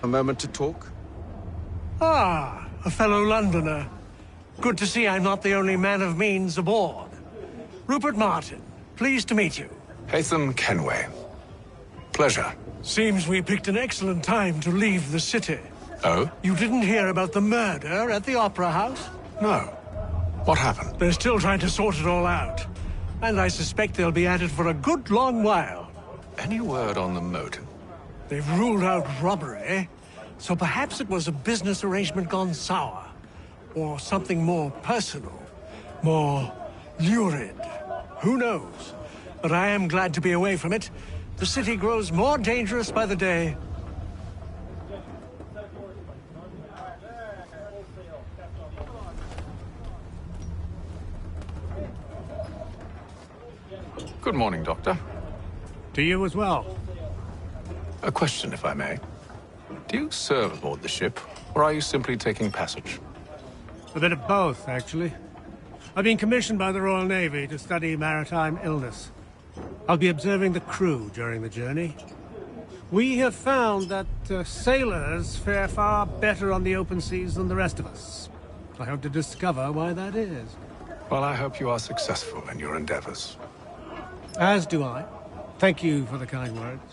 A moment to talk? Ah, a fellow Londoner. Good to see I'm not the only man of means aboard. Rupert Martin, pleased to meet you. Haytham Kenway. Pleasure. Seems we picked an excellent time to leave the city. Oh? You didn't hear about the murder at the Opera House? No. What happened? They're still trying to sort it all out. And I suspect they'll be at it for a good long while. Any word on the motive? They've ruled out robbery, so perhaps it was a business arrangement gone sour. Or something more personal, more lurid. Who knows? But I am glad to be away from it. The city grows more dangerous by the day. Good morning, Doctor. To you as well. A question, if I may. Do you serve aboard the ship, or are you simply taking passage? A bit of both, actually. I've been commissioned by the Royal Navy to study maritime illness. I'll be observing the crew during the journey. We have found that sailors fare far better on the open seas than the rest of us. I hope to discover why that is. Well, I hope you are successful in your endeavors. As do I. Thank you for the kind words.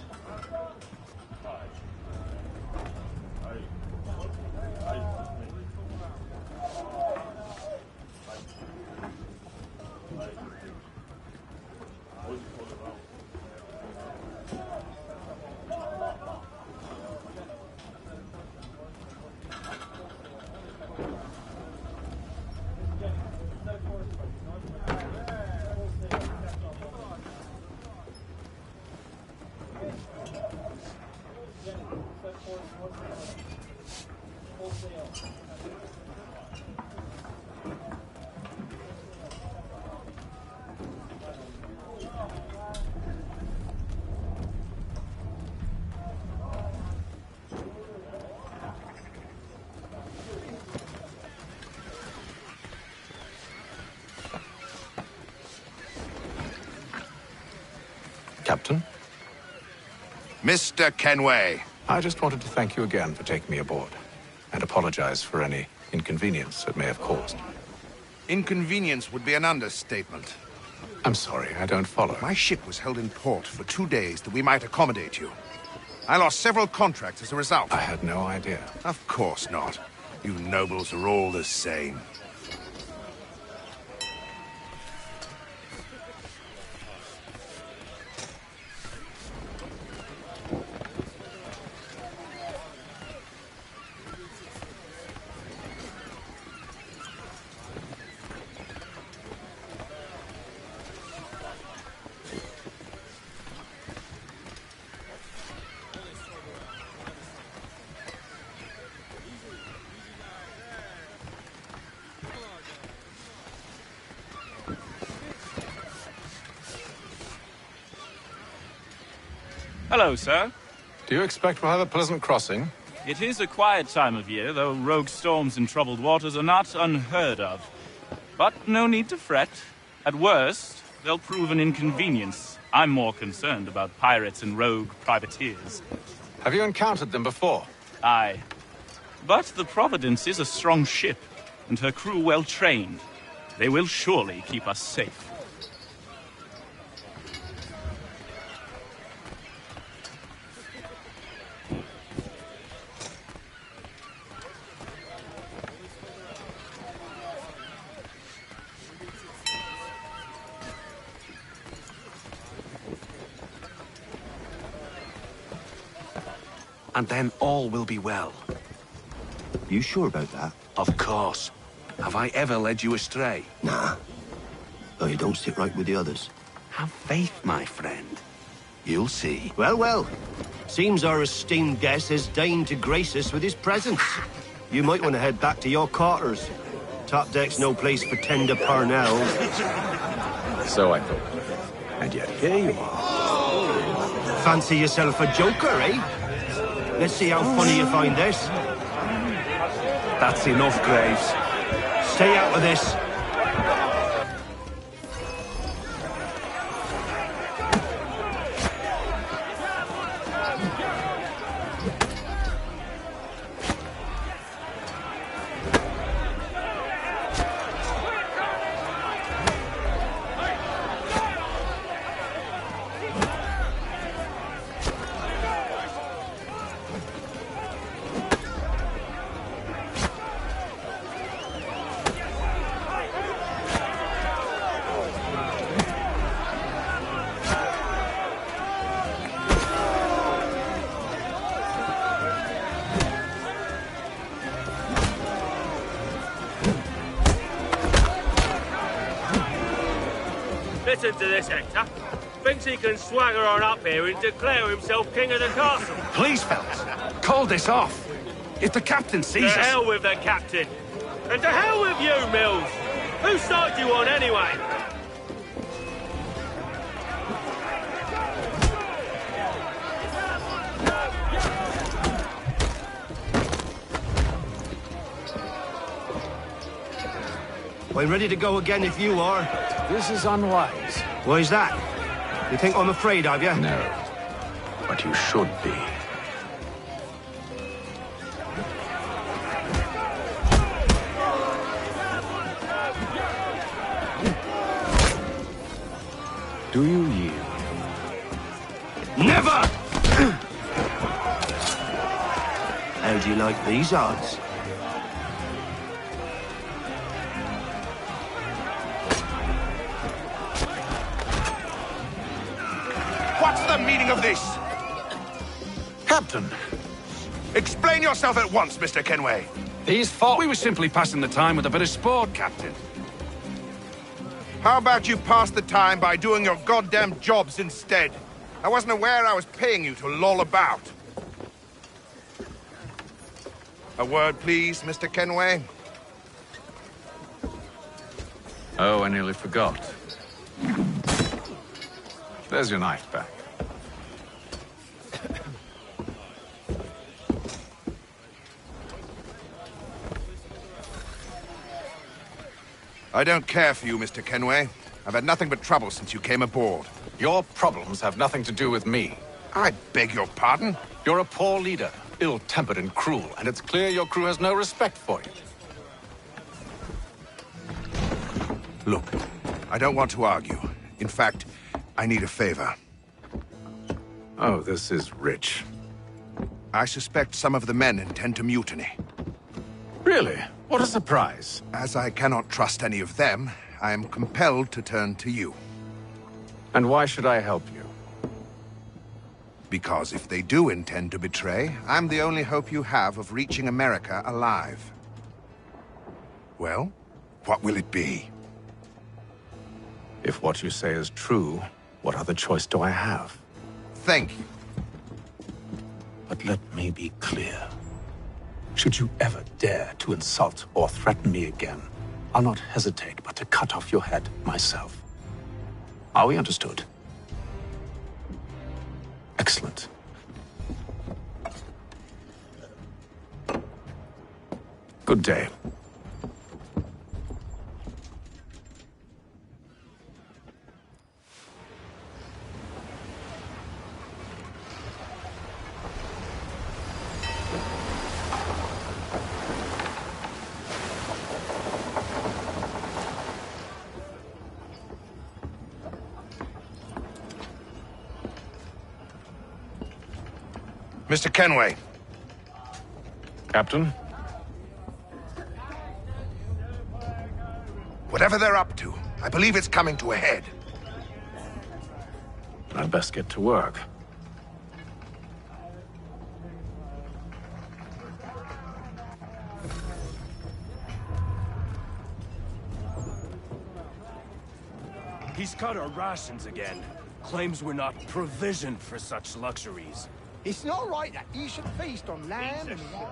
Captain? Mr. Kenway. I just wanted to thank you again for taking me aboard, and apologize for any inconvenience it may have caused. Inconvenience would be an understatement. I'm sorry, I don't follow. My ship was held in port for 2 days that we might accommodate you. I lost several contracts as a result. I had no idea. Of course not. You nobles are all the same. Hello, sir. Do you expect we'll have a pleasant crossing? It is a quiet time of year, though rogue storms in troubled waters are not unheard of. But no need to fret. At worst, they'll prove an inconvenience. I'm more concerned about pirates and rogue privateers. Have you encountered them before? Aye. But the Providence is a strong ship, and her crew well trained. They will surely keep us safe. And then all will be well. You sure about that? Of course. Have I ever led you astray? Nah. Though you don't sit right with the others. Have faith, my friend. You'll see. Well, well. Seems our esteemed guest has deigned to grace us with his presence. You might want to head back to your quarters. Top deck's no place for tender parnells. So I thought. And yet here you are. Fancy yourself a joker, eh? Let's see how funny you find this. That's enough, Graves. Stay out of this. Listen to this, Hector. Thinks he can swagger on up here and declare himself king of the castle. Please, fellas, call this off. If the captain sees To us... hell with the captain. And to hell with you, Mills. Whose side you on, anyway? I'm ready to go again if you are. This is unwise. Why's that? You think I'm afraid of you? No. But you should be. Do you yield? Never! How do you like these odds? What's the meaning of this? Captain, Explain yourself at once, Mr. Kenway. these folk... We were simply passing the time with a bit of sport, Captain. How about you pass the time by doing your goddamn jobs instead? I wasn't aware I was paying you to loll about. A word, please, Mr. Kenway. Oh, I nearly forgot. There's your knife back. I don't care for you, Mr. Kenway. I've had nothing but trouble since you came aboard. Your problems have nothing to do with me. I beg your pardon? You're a poor leader, ill-tempered and cruel, and it's clear your crew has no respect for you. Look, I don't want to argue. In fact, I need a favor. Oh, this is rich. I suspect some of the men intend to mutiny. Really? What a surprise. As I cannot trust any of them, I am compelled to turn to you. And why should I help you? Because if they do intend to betray, I'm the only hope you have of reaching America alive. Well, what will it be? If what you say is true, what other choice do I have? Thank you. But let me be clear. Should you ever dare to insult or threaten me again, I'll not hesitate but to cut off your head myself. Are we understood? Excellent. Good day. Mr. Kenway. Captain? Whatever they're up to, I believe it's coming to a head. I'd best get to work. He's cut our rations again. Claims we're not provisioned for such luxuries. It's not right that you should feast on lamb and wine,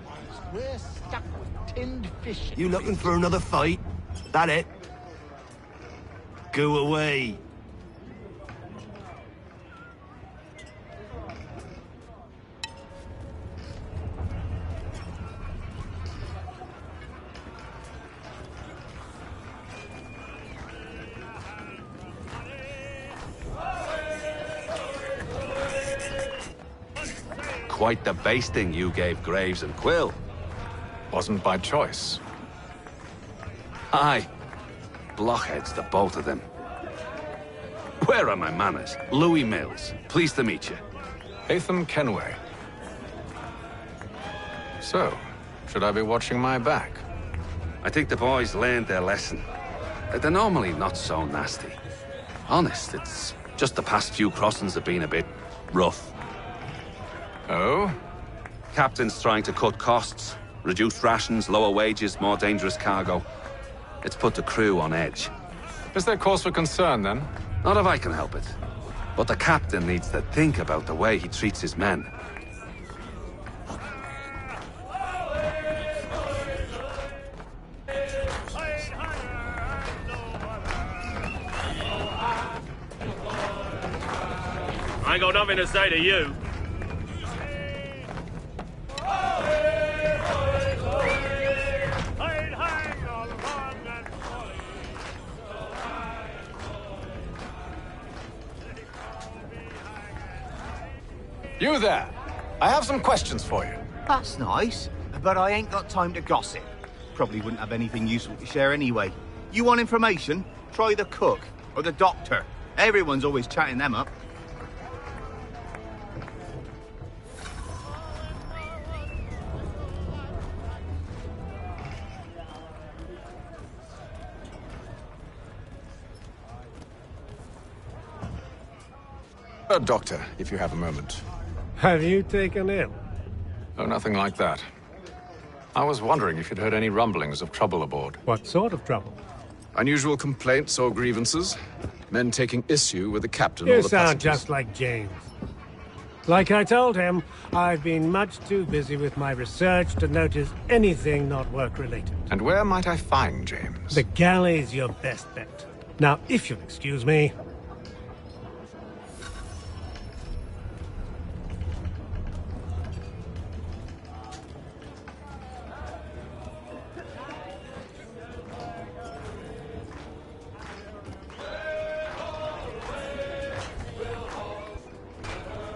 whilst we're stuck with tinned fish. You looking for another fight? That it? Go away. Quite the basting you gave Graves and Quill. Wasn't by choice. Aye. Blockheads, the both of them. Where are my manners? Louis Mills. Pleased to meet you. Hatham Kenway. So, should I be watching my back? I think the boys learned their lesson. They're normally not so nasty. Honest, it's just the past few crossings have been a bit rough. Oh? Captain's trying to cut costs. Reduced rations, lower wages, more dangerous cargo. It's put the crew on edge. Is there cause for concern, then? Not if I can help it. But the captain needs to think about the way he treats his men. I ain't got nothing to say to you. You there! I have some questions for you. That's nice, but I ain't got time to gossip. Probably wouldn't have anything useful to share anyway. You want information? Try the cook or the doctor. Everyone's always chatting them up. Doctor, if you have a moment. Have you taken ill? Oh, nothing like that. I was wondering if you'd heard any rumblings of trouble aboard. What sort of trouble? Unusual complaints or grievances? Men taking issue with the captain You or the sound passengers? just like James. Like I told him, I've been much too busy with my research to notice anything not work-related. And where might I find James? The galley's your best bet. Now, if you'll excuse me...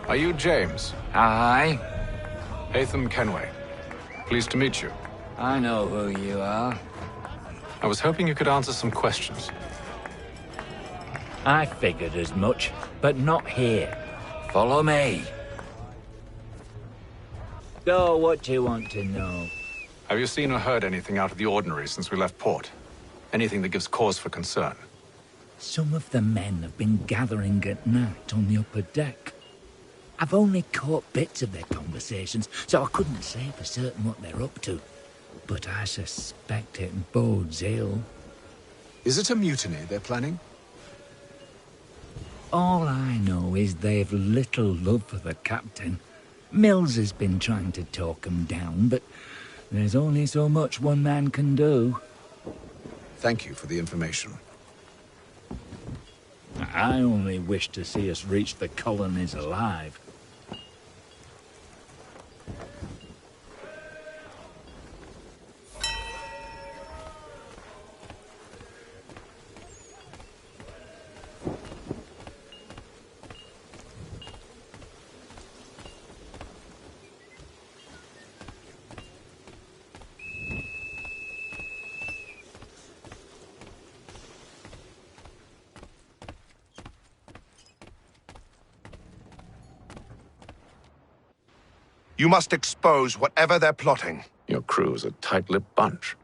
Are you James? Aye. Hatham Kenway. Pleased to meet you. I know who you are. I was hoping you could answer some questions. I figured as much, but not here. Follow me. So, what do you want to know? Have you seen or heard anything out of the ordinary since we left port? Anything that gives cause for concern? Some of the men have been gathering at night on the upper deck. I've only caught bits of their conversations, so I couldn't say for certain what they're up to. But I suspect it bodes ill. Is it a mutiny they're planning? All I know is they've little love for the captain. Mills has been trying to talk 'em down, but there's only so much one man can do. Thank you for the information. I only wish to see us reach the colonies alive. You must expose whatever they're plotting. Your crew's a tight-lipped bunch,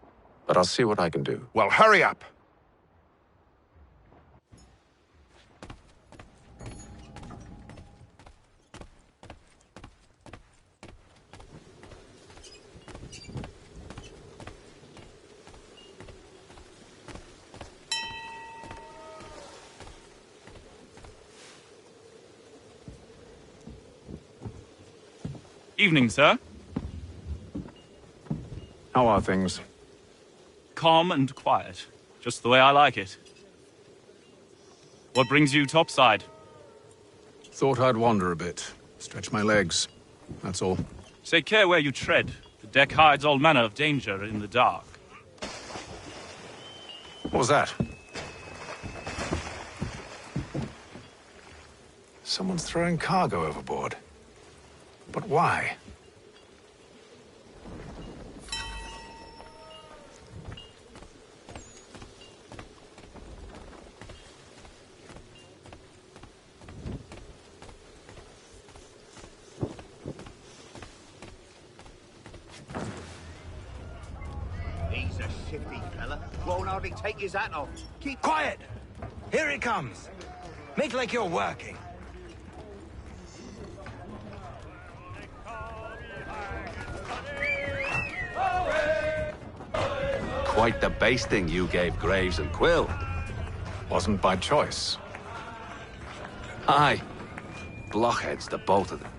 but I'll see what I can do. Well, hurry up! Evening, sir. How are things? Calm and quiet. Just the way I like it. What brings you topside? Thought I'd wander a bit. Stretch my legs. That's all. Take care where you tread. The deck hides all manner of danger in the dark. What was that? Someone's throwing cargo overboard. But why? He's a shifty fella. Won't hardly take his hat off. Keep quiet! Here it comes. Make like you're working. Quite the basting you gave Graves and Quill. Wasn't by choice. Aye. Blockheads, the both of them.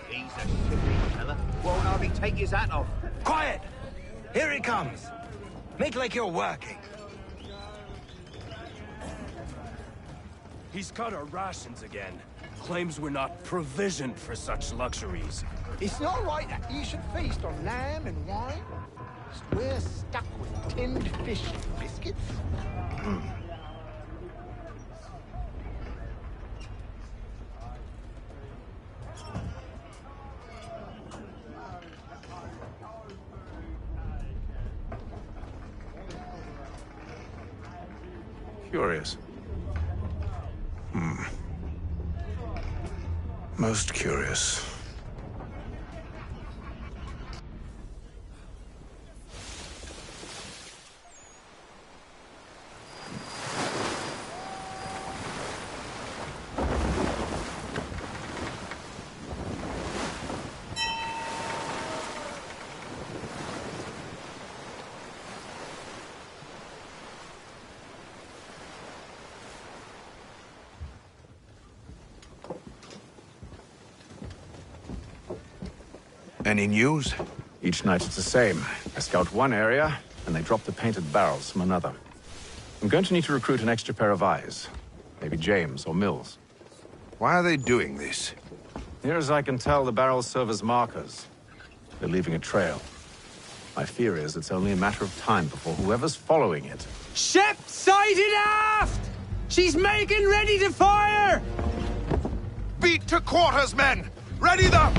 He's a shitty fella. Won't hardly take his hat off. Quiet! Here he comes. Make like you're working. He's cut our rations again. Claims we're not provisioned for such luxuries. It's not right that you should feast on lamb and wine. We're stuck with tinned fish and biscuits. Curious. Most curious. Any news? Each night it's the same. I scout one area, and they drop the painted barrels from another. I'm going to need to recruit an extra pair of eyes. Maybe James or Mills. Why are they doing this? Near as I can tell, the barrels serve as markers. They're leaving a trail. My fear is it's only a matter of time before whoever's following it... Ship sighted aft! She's making ready to fire! Beat to quarters, men! Ready them!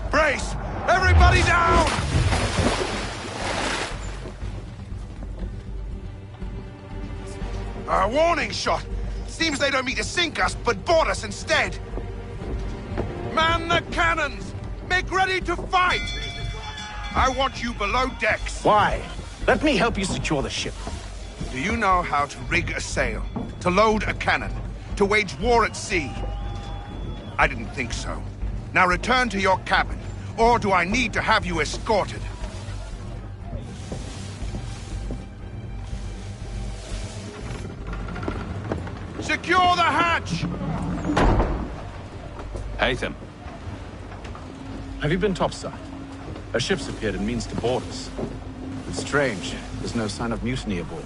Brace! Everybody down! A warning shot! Seems they don't mean to sink us, but board us instead! Man the cannons! Make ready to fight! I want you below decks! Why? Let me help you secure the ship. Do you know how to rig a sail? To load a cannon? To wage war at sea? I didn't think so. Now return to your cabin, or do I need to have you escorted? Secure the hatch! Haytham. Have you been topside? A ship's appeared and means to board us. It's strange. There's no sign of mutiny aboard.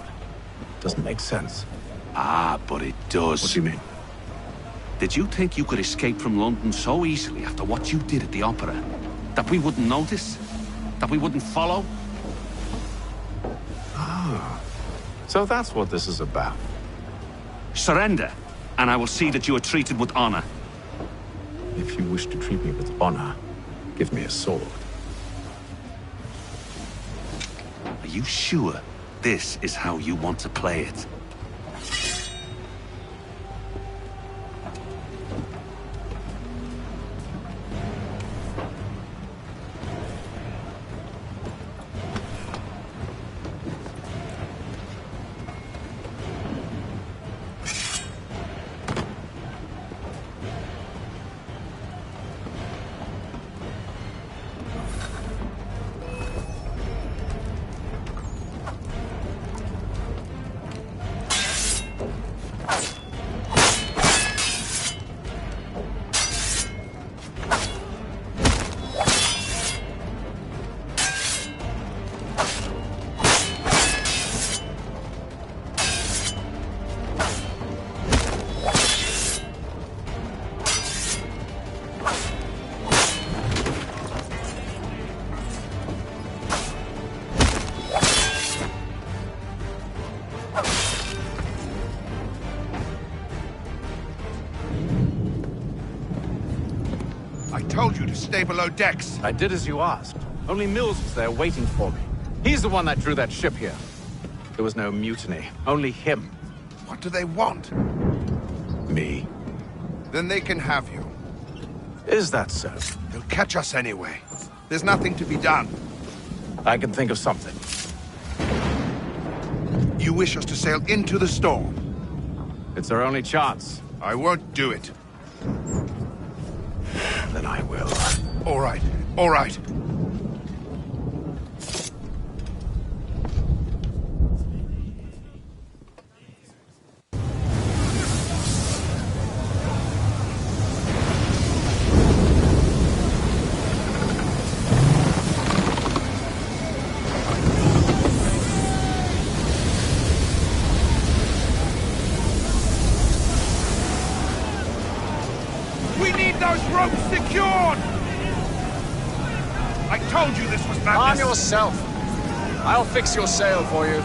Doesn't make sense. Ah, but it does. What do you mean? Did you think you could escape from London so easily after what you did at the opera? That we wouldn't notice? That we wouldn't follow? Ah. So that's what this is about. Surrender, and I will see that you are treated with honor. If you wish to treat me with honor, give me a sword. Are you sure this is how you want to play it? Told you to stay below decks. I did as you asked. Only Mills was there waiting for me. He's the one that drew that ship here. There was no mutiny, only him. What do they want? Me. Then they can have you. Is that so? They'll catch us anyway. There's nothing to be done. I can think of something. You wish us to sail into the storm? It's our only chance. I won't do it. Then I will. All right, all right. We need those ropes secured! I told you this was madness! Calm yourself. I'll fix your sail for you.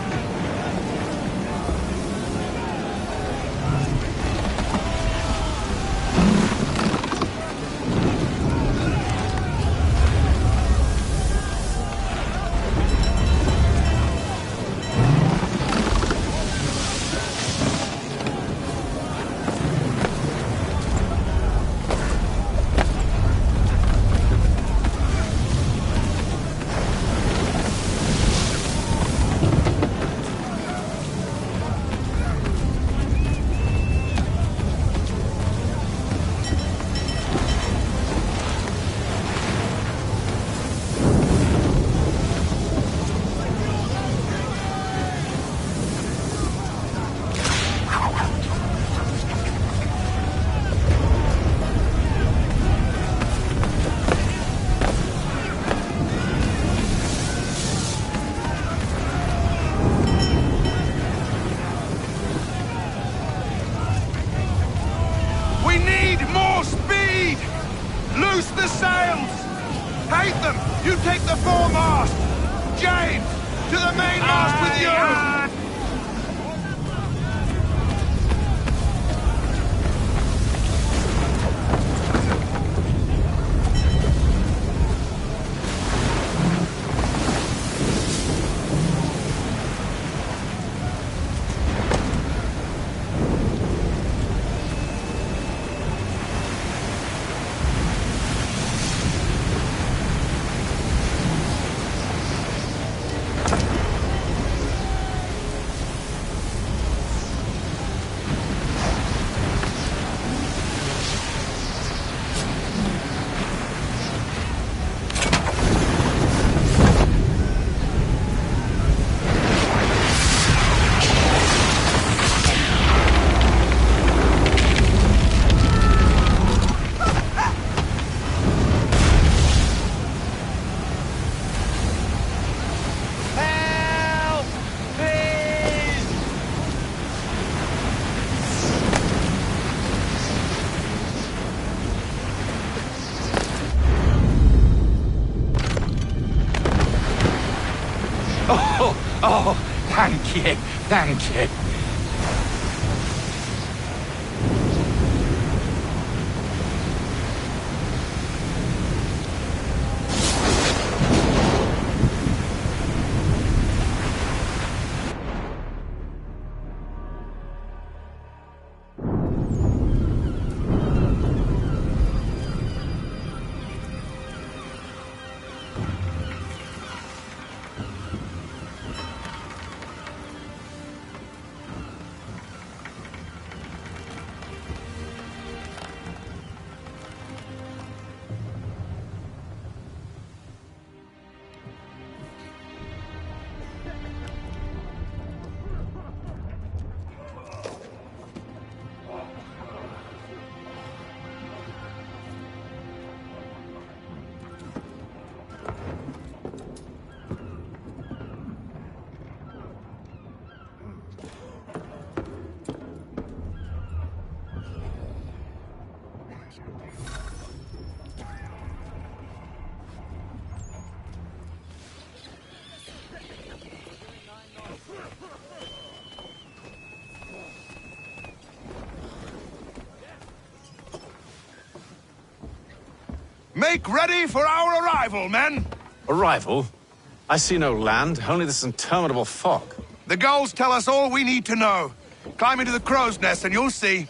We need more speed! Loose the sails! Hate them! You take the foremast! James! To the mainmast with you! Oh, thank you, thank you. Make ready for our arrival, men! Arrival? I see no land, only this interminable fog. The gulls tell us all we need to know. Climb into the crow's nest and you'll see.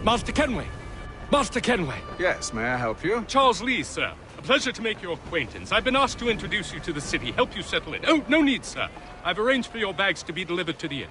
Master Kenway! Master Kenway! Yes, may I help you? Charles Lee, sir. A pleasure to make your acquaintance. I've been asked to introduce you to the city, help you settle in. Oh, no need, sir. I've arranged for your bags to be delivered to the inn.